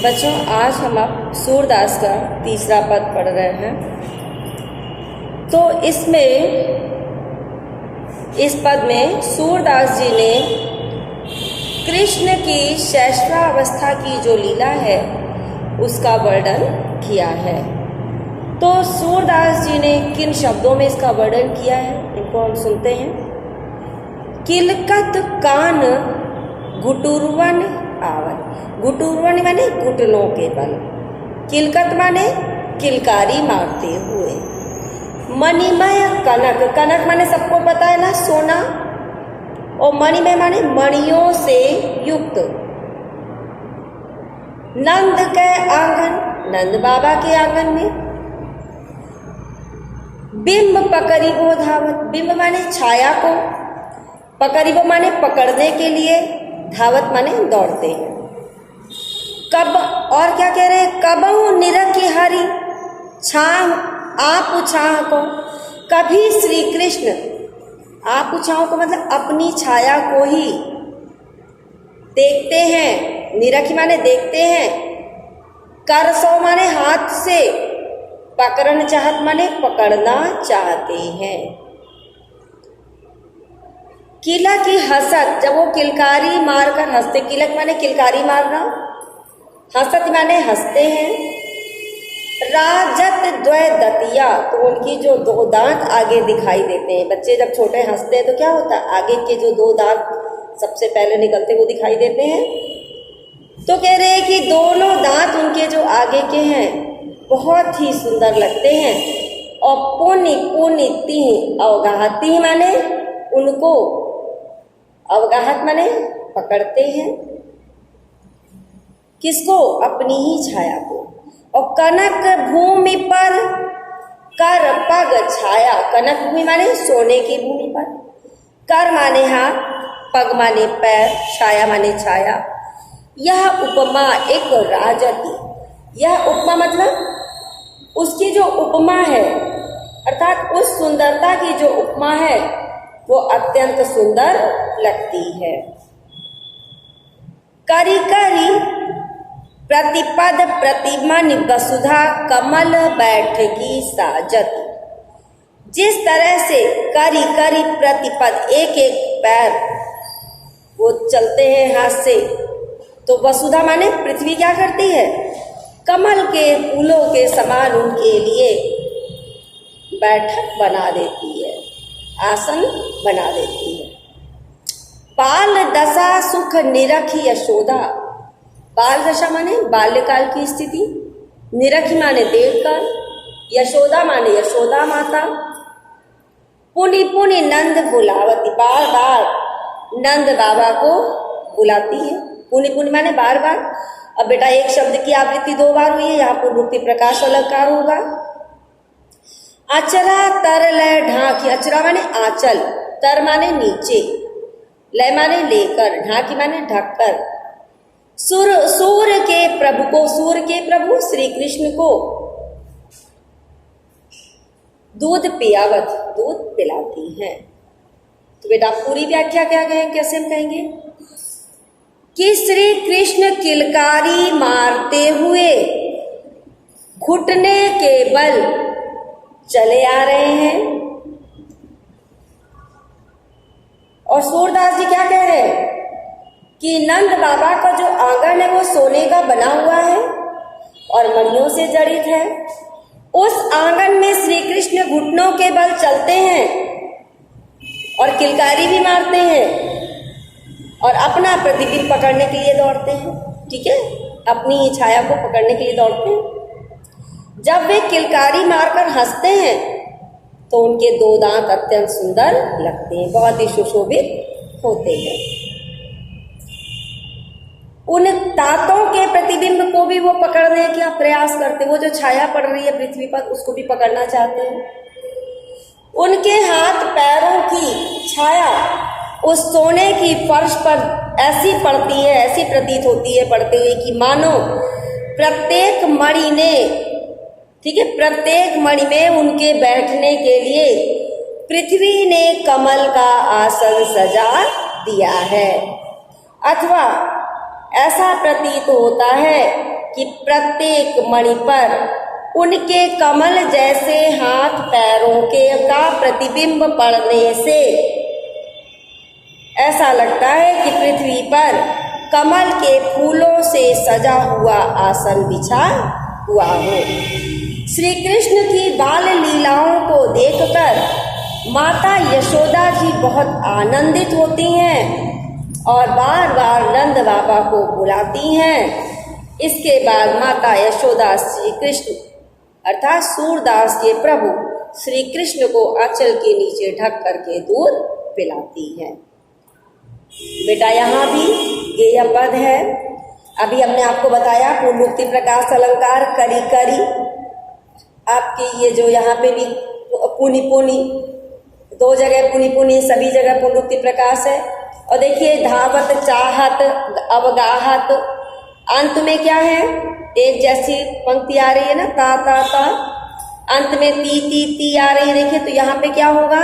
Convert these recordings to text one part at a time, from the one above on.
बच्चों, आज हम अब सूरदास का तीसरा पद पढ़ रहे हैं। तो इस पद में सूरदास जी ने कृष्ण की शैशवावस्था की जो लीला है उसका वर्णन किया है। तो सूरदास जी ने किन शब्दों में इसका वर्णन किया है, इनको हम सुनते हैं। किलकत कान घुटुरवन आवत। घुटुरवन माने घुटनों के बल, किलकत माने किलकारी मारते हुए। मणिमय कनक, कनक माने सबको पता है ना, सोना। और मणिमय माने मणियों से युक्त। नंद के आंगन, नंद बाबा के आंगन में। बिंब पकड़िबो धावत, बिंब माने छाया को, पकड़िबो माने पकड़ने के लिए, धावत माने दौड़ते हैं। कब और क्या कह रहे हैं, कबहु निरखी हरि छाह आप छाह को। कभी श्री कृष्ण आप छाह को मतलब अपनी छाया को ही देखते हैं। निरखी माने देखते हैं। करसो माने हाथ से, पकड़न चाहत माने पकड़ना चाहते हैं। किला की हसत, जब वो किलकारी मारकर हंसते, किलक माने किलकारी मारना, हसत माने हंसते हैं। राजत द्वय दतिया, तो उनकी जो दो दांत आगे दिखाई देते हैं। बच्चे जब छोटे हंसते हैं तो क्या होता है, आगे के जो दो दांत सबसे पहले निकलते वो दिखाई देते हैं। तो कह रहे हैं कि दोनों दांत उनके जो आगे के हैं बहुत ही सुंदर लगते हैं। और पुनि पुनिति अवगाहती माने उनको, अवगाहत माने पकड़ते हैं। किसको, अपनी ही छाया को। और कनक भूमि पर कर पग छाया, कनक भूमि माने सोने की भूमि पर। कर माने हाथ, पग माने पैर, छाया माने छाया। यह उपमा एक राजती, यह उपमा मतलब उसकी जो उपमा है, अर्थात उस सुंदरता की जो उपमा है वो अत्यंत सुंदर लगती है। करी करी प्रतिपद प्रतिमन वसुधा कमल बैठकी साजत। जिस तरह से करी करी प्रतिपद, एक एक पैर वो चलते हैं हाथ से, तो वसुधा माने पृथ्वी क्या करती है, कमल के फूलों के समान उनके लिए बैठक बना देती है, आसन बना देती है। बाल दशा सुख निरखी यशोदा, बाल दशा माने बाल्यकाल की स्थिति, निरखी माने देखकर, यशोदा माने यशोदा माता। पुनि पुनि नंद बुलावती, बार बार नंद बाबा को बुलाती है। पुनि पुनि माने बार बार। अब बेटा एक शब्द की आवृत्ति दो बार हुई है, यहाँ पूर्वोक्ति प्रकाश अलंकार होगा। अचरा तर लय ढांकी, अचरा माने आंचल, तर माने नीचे, लय माने लेकर, ढांकी माने ढककर। सूर्य के प्रभु को, सूर्य के प्रभु श्री कृष्ण को दूध पियावत, दूध पिलाती हैं। तो बेटा पूरी व्याख्या क्या कहें, कैसे हम कहेंगे कि श्री कृष्ण किलकारी मारते हुए घुटने के बल चले आ रहे हैं। और सूरदास जी क्या कह रहे हैं कि नंद बाबा का जो आंगन है वो सोने का बना हुआ है और मणियों से जड़ित है। उस आंगन में श्री कृष्ण घुटनों के बल चलते हैं और किलकारी भी मारते हैं और अपना प्रतिबिंब पकड़ने के लिए दौड़ते हैं। ठीक है, अपनी छाया को पकड़ने के लिए दौड़ते हैं। जब वे किलकारी मारकर हंसते हैं तो उनके दो दांत अत्यंत सुंदर लगते हैं, बहुत ही सुशोभित होते हैं। उन दांतों के प्रतिबिंब को भी वो पकड़ने का प्रयास करते, वो जो छाया पड़ रही है पृथ्वी पर उसको भी पकड़ना चाहते हैं। उनके हाथ पैरों की छाया उस सोने की फर्श पर ऐसी पड़ती है, ऐसी प्रतीत होती है पड़ते हुए कि मानो प्रत्येक मणि ने, ठीक है, प्रत्येक मणि में उनके बैठने के लिए पृथ्वी ने कमल का आसन सजा दिया है। अथवा ऐसा प्रतीत होता है कि प्रत्येक मणि पर उनके कमल जैसे हाथ पैरों के का प्रतिबिंब पड़ने से ऐसा लगता है कि पृथ्वी पर कमल के फूलों से सजा हुआ आसन बिछा हुआ हो। श्री कृष्ण की बाल लीलाओं को देखकर माता यशोदा जी बहुत आनंदित होती हैं और बार बार नंद बाबा को बुलाती हैं। इसके बाद माता यशोदा श्री कृष्ण अर्थात सूरदास के प्रभु श्री कृष्ण को आंचल के नीचे ढक करके दूध पिलाती है। बेटा यहाँ भी गेय पद है। अभी हमने आपको बताया पुनरुक्ति प्रकाश अलंकार करी करी, आपके ये जो यहाँ पे भी पुनि पुनि, दो जगह पुनि पुनि, सभी जगह पुनरुक्ति प्रकाश है। और देखिए धावत चाहत अवगाहत, अंत में क्या है, एक जैसी पंक्ति आ रही है ना, ता ता ता, अंत में ती ती ती आ रही है। देखिए तो यहाँ पे क्या होगा,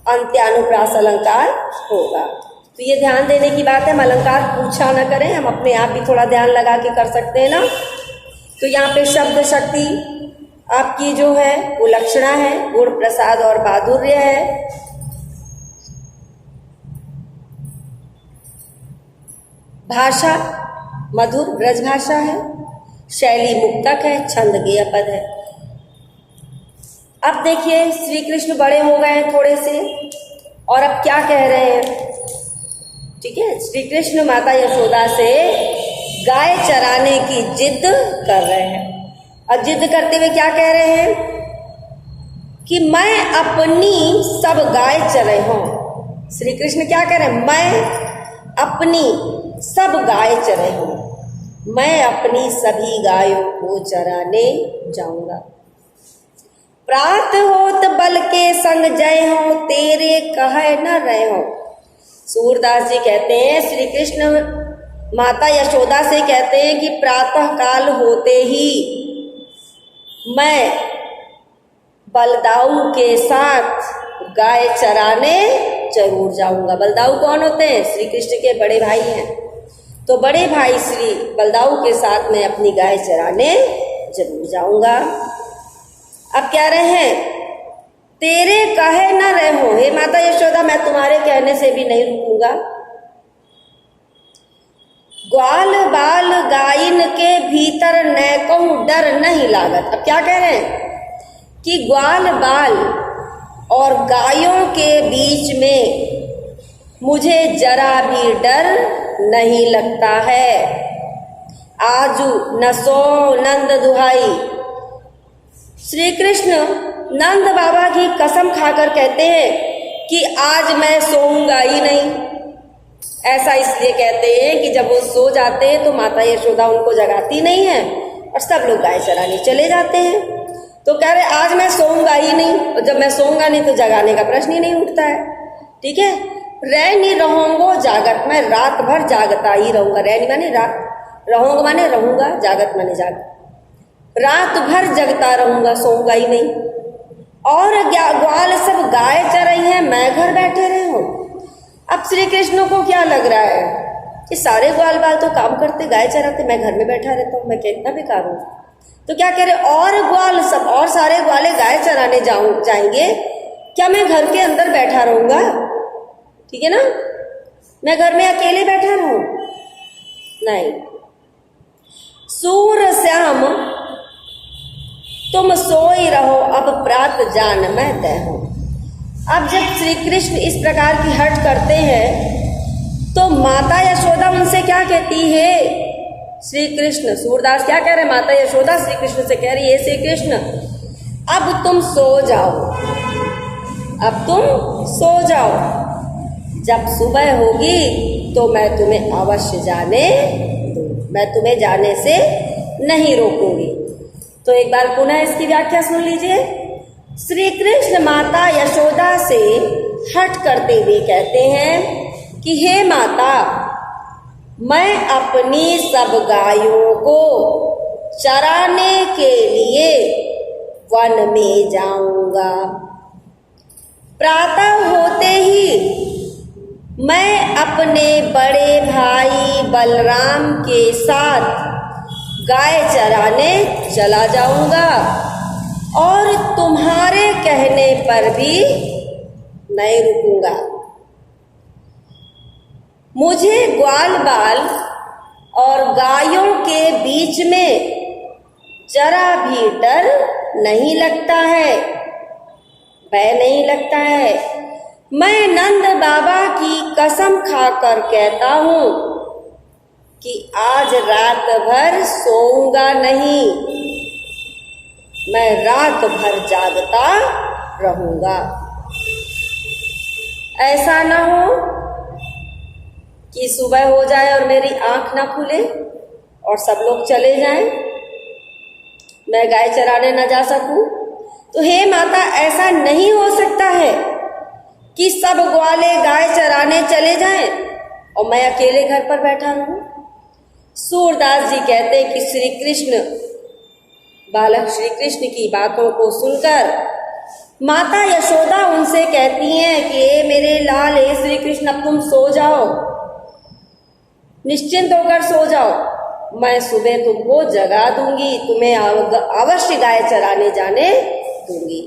अंत्यानुप्रास अलंकार होगा। तो ये ध्यान देने की बात है, हम अलंकार पूछा न करें, हम अपने आप भी थोड़ा ध्यान लगा के कर सकते हैं ना। तो यहाँ पे शब्द शक्ति आपकी जो है वो लक्षणा है, गुण प्रसाद और माधुर्य है। भाषा मधुर ब्रज भाषा है, शैली मुक्तक है, छंद गेय पद है। अब देखिए श्री कृष्ण बड़े हो गए थोड़े से और अब क्या कह रहे हैं, ठीक है। श्री कृष्ण माता यशोदा से गाय चराने की जिद कर रहे हैं और जिद करते हुए क्या कह रहे हैं कि मैं अपनी सब गाय चरे हूं। श्री कृष्ण क्या कह रहे हैं, मैं अपनी सब गाय चरे हूं, मैं अपनी सभी गायों को चराने जाऊंगा। प्रात होत बल के संग जय हो, तेरे कहे न रहे हो। सूरदास जी कहते हैं, श्री कृष्ण माता यशोदा से कहते हैं कि प्रातः काल होते ही मैं बलदाऊ के साथ गाय चराने जरूर जाऊंगा। बलदाऊ कौन होते हैं, श्री कृष्ण के बड़े भाई हैं। तो बड़े भाई श्री बलदाऊ के साथ मैं अपनी गाय चराने जरूर जाऊंगा। अब कह रहे हैं, तेरे कहे न रहे हो, हे माता यशोदा मैं तुम्हारे कहने से भी नहीं रुकूंगा। ग्वाल बाल गायन के भीतर न कहूं डर नहीं लागत। अब क्या कह रहे हैं कि ग्वाल बाल और गायों के बीच में मुझे जरा भी डर नहीं लगता है। आजू नसो नंद दुहाई, श्री कृष्ण नंद बाबा की कसम खाकर कहते हैं कि आज मैं सोऊंगा ही नहीं। ऐसा इसलिए कहते हैं कि जब वो सो जाते हैं तो माता यशोदा उनको जगाती नहीं है और सब लोग गाय चराने चले जाते हैं। तो कह रहे आज मैं सोऊंगा ही नहीं, और जब मैं सोऊंगा नहीं तो जगाने का प्रश्न ही नहीं उठता है। ठीक है, रह नहीं रहूंगो जागत, मैं रात भर जागता ही रहूंगा। रह नहीं माने रात, रहूंगा माने रहूंगा, जागत माने जागत, रात भर जगता रहूंगा, सोऊंगा ही नहीं। और ग्वाल सब गाय चर रही हैं, मैं घर बैठे रहे हूं। अब श्री कृष्ण को क्या लग रहा है कि सारे ग्वाल बाल तो काम करते, गाय चराते, मैं घर में बैठा रहता हूं, मैं कितना बेकार हूं। तो क्या कह रहे, और ग्वाल सब और सारे ग्वाले गाय चराने जाएंगे, क्या मैं घर के अंदर बैठा रहूंगा? ठीक है ना, मैं घर में अकेले बैठा रहूं? नहीं। सूर श्याम तुम सोई रहो, अब प्रात जान मैं तय हूं। अब जब श्री कृष्ण इस प्रकार की हट करते हैं तो माता यशोदा उनसे क्या कहती है? श्री कृष्ण, सूरदास क्या कह रहे हैं, माता यशोदा श्री कृष्ण से कह रही है, श्री कृष्ण अब तुम सो जाओ, अब तुम सो जाओ, जब सुबह होगी तो मैं तुम्हें अवश्य जाने दूं, मैं तुम्हें जाने से नहीं रोकूंगी। तो एक बार पुनः इसकी व्याख्या सुन लीजिए। श्री कृष्ण माता यशोदा से हट करते हुए कहते हैं कि हे माता, मैं अपनी सब गायों को चराने के लिए वन में जाऊंगा। प्रातः होते ही मैं अपने बड़े भाई बलराम के साथ गाय चराने चला जाऊंगा और तुम्हारे कहने पर भी नहीं रुकूंगा। मुझे ग्वाल बाल और गायों के बीच में जरा भी डर नहीं लगता है, भय नहीं लगता है। मैं नंद बाबा की कसम खाकर कहता हूं कि आज रात भर सोऊंगा नहीं, मैं रात भर जागता रहूंगा। ऐसा ना हो कि सुबह हो जाए और मेरी आंख ना खुले और सब लोग चले जाएं, मैं गाय चराने ना जा सकूं। तो हे माता, ऐसा नहीं हो सकता है कि सब ग्वाले गाय चराने चले जाएं और मैं अकेले घर पर बैठा रहूं। सूरदास जी कहते कि श्री कृष्ण, बालक श्री कृष्ण की बातों को सुनकर माता यशोदा उनसे कहती हैं कि ए मेरे लाल, हे श्री कृष्ण, अब तुम सो जाओ, निश्चिंत होकर सो जाओ, मैं सुबह तुमको जगा दूंगी, तुम्हें अवश्य गाय चराने जाने दूंगी।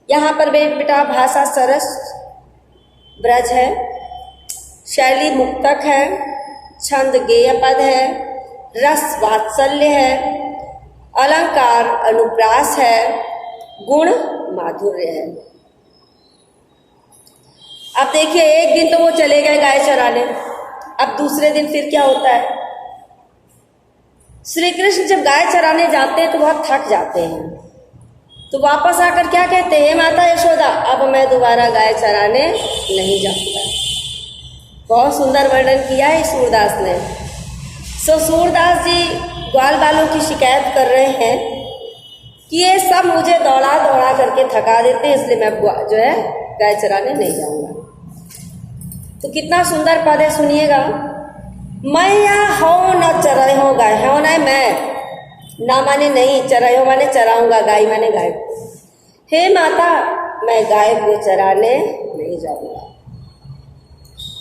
यहाँ पर बेटा भाषा सरस ब्रज है, शैली मुक्तक है, छंद गेय पद है, रस वात्सल्य है, अलंकार अनुप्रास है, गुण माधुर्य है। अब देखिए, एक दिन तो वो चले गए गाय चराने, अब दूसरे दिन फिर क्या होता है? श्री कृष्ण जब गाय चराने जाते हैं तो बहुत थक जाते हैं, तो वापस आकर क्या कहते हैं? माता यशोदा, अब मैं दोबारा गाय चराने नहीं जाऊंगा। बहुत सुंदर वर्णन किया है सूरदास ने। सूरदास जी ग्वाल बालों की शिकायत कर रहे हैं कि ये सब मुझे दौड़ा दौड़ा करके थका देते हैं, इसलिए मैं जो है गाय चराने नहीं जाऊंगा। तो कितना सुंदर पद है, सुनिएगा। मैं यहाँ हो न चराई हो गाय, हो ना मैं, ना माने नहीं, चराई हो माने चराऊंगा, गाय माने गाय। हे माता, मैं गाय को चराने नहीं जाऊंगा।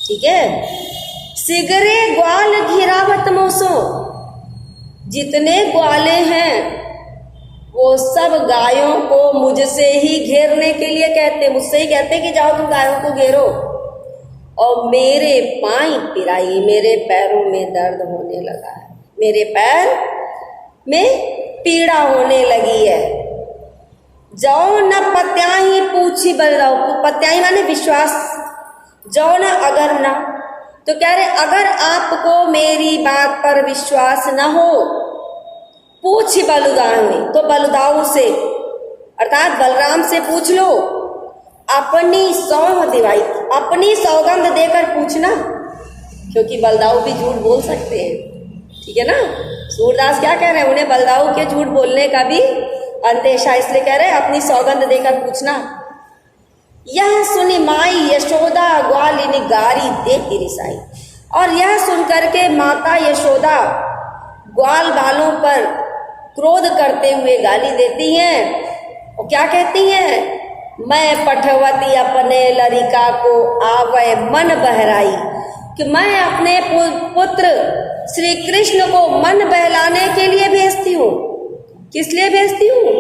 ठीक है। सिगरे ग्वाल घिरावत मोसो, जितने ग्वाले हैं वो सब गायों को मुझसे ही घेरने के लिए कहते, मुझसे ही कहते कि जाओ तुम गायों को घेरो। और मेरे पाई पिराई, मेरे पैरों में दर्द होने लगा है, मेरे पैर में पीड़ा होने लगी है। जाओ न पत्याही पूछी बलराव, पत्याही माने विश्वास, जाओ न अगर ना, तो कह रहे अगर आपको मेरी बात पर विश्वास न हो, पूछ बलुदाऊ, तो बलुदाऊ से अर्थात बलराम से पूछ लो, अपनी सौंह दिवाई, अपनी सौगंध देकर पूछना, क्योंकि बलदाऊ भी झूठ बोल सकते हैं। ठीक है ना। सूरदास क्या कह रहे हैं? उन्हें बलदाऊ के झूठ बोलने का भी अंदेशा, इसलिए कह रहे हैं अपनी सौगंध देकर पूछना। यह सुनी माई यशोदा ग्वालिनी गारी देती रिसाई, और यह सुनकर के माता यशोदा ग्वाल बालों पर क्रोध करते हुए गाली देती हैं और क्या कहती हैं? मैं पठवती अपने लरिका को आवे मन बहराई, कि मैं अपने पुत्र श्री कृष्ण को मन बहलाने के लिए भेजती हूँ। किस लिए भेजती हूँ?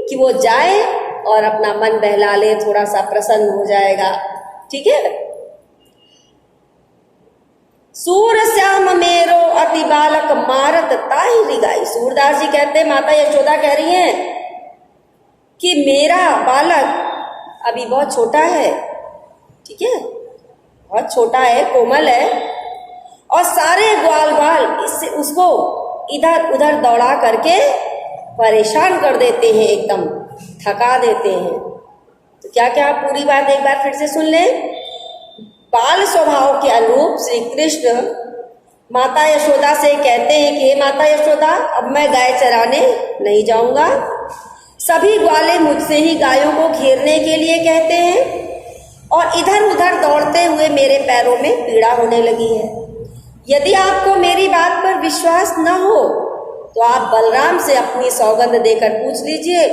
कि वो जाए और अपना मन बहला ले, थोड़ा सा प्रसन्न हो जाएगा। ठीक है। सूर श्याम मेरो अति बालक मारत ताही रिगाई। सूरदास जी कहते, माता यशोदा कह रही हैं कि मेरा बालक अभी बहुत छोटा है, ठीक है, बहुत छोटा है, कोमल है, और सारे ग्वाल बाल इससे उसको इधर उधर दौड़ा करके परेशान कर देते हैं, एकदम थका देते हैं। तो क्या क्या पूरी बात एक बार फिर से सुन लें। बाल स्वभाव के अनुरूप श्री कृष्ण माता यशोदा से कहते हैं कि हे माता यशोदा, अब मैं गाय चराने नहीं जाऊंगा, सभी ग्वाले मुझसे ही गायों को घेरने के लिए कहते हैं और इधर उधर दौड़ते हुए मेरे पैरों में पीड़ा होने लगी है। यदि आपको मेरी बात पर विश्वास न हो तो आप बलराम से अपनी सौगंध देकर पूछ लीजिए,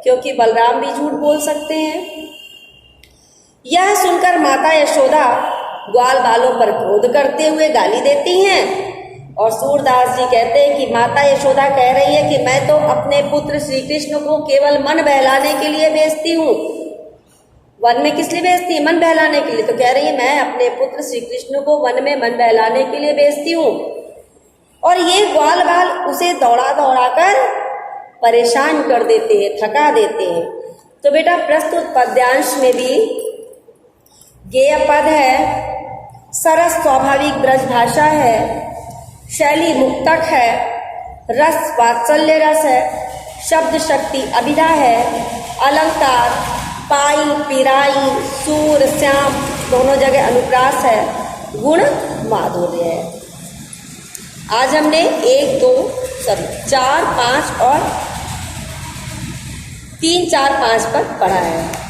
क्योंकि बलराम भी झूठ बोल सकते हैं। यह सुनकर माता यशोदा ग्वाल बालों पर क्रोध करते हुए गाली देती हैं। और सूरदास जी कहते हैं कि माता यशोदा कह रही है कि मैं तो अपने पुत्र श्री कृष्ण को केवल मन बहलाने के लिए भेजती हूँ। वन में किस लिए भेजती है? मन बहलाने के लिए। तो कह रही है मैं अपने पुत्र श्री कृष्ण को वन में मन बहलाने के लिए भेजती हूँ। और ये ग्वाल बाल उसे दौड़ा दौड़ा कर परेशान कर देते हैं, थका देते हैं। तो बेटा प्रस्तुत पद्यांश में भी गेय पद है, सरस स्वाभाविक ब्रज भाषा है, शैली मुक्तक है, रस वात्सल्य रस है, शब्द शक्ति अभिधा है, अलंकार पाई पिराई सूर श्याम दोनों जगह अनुप्रास है, गुण माधुर्य है। आज हमने 4, 5 और 3, 4, 5 पर पढ़ा है।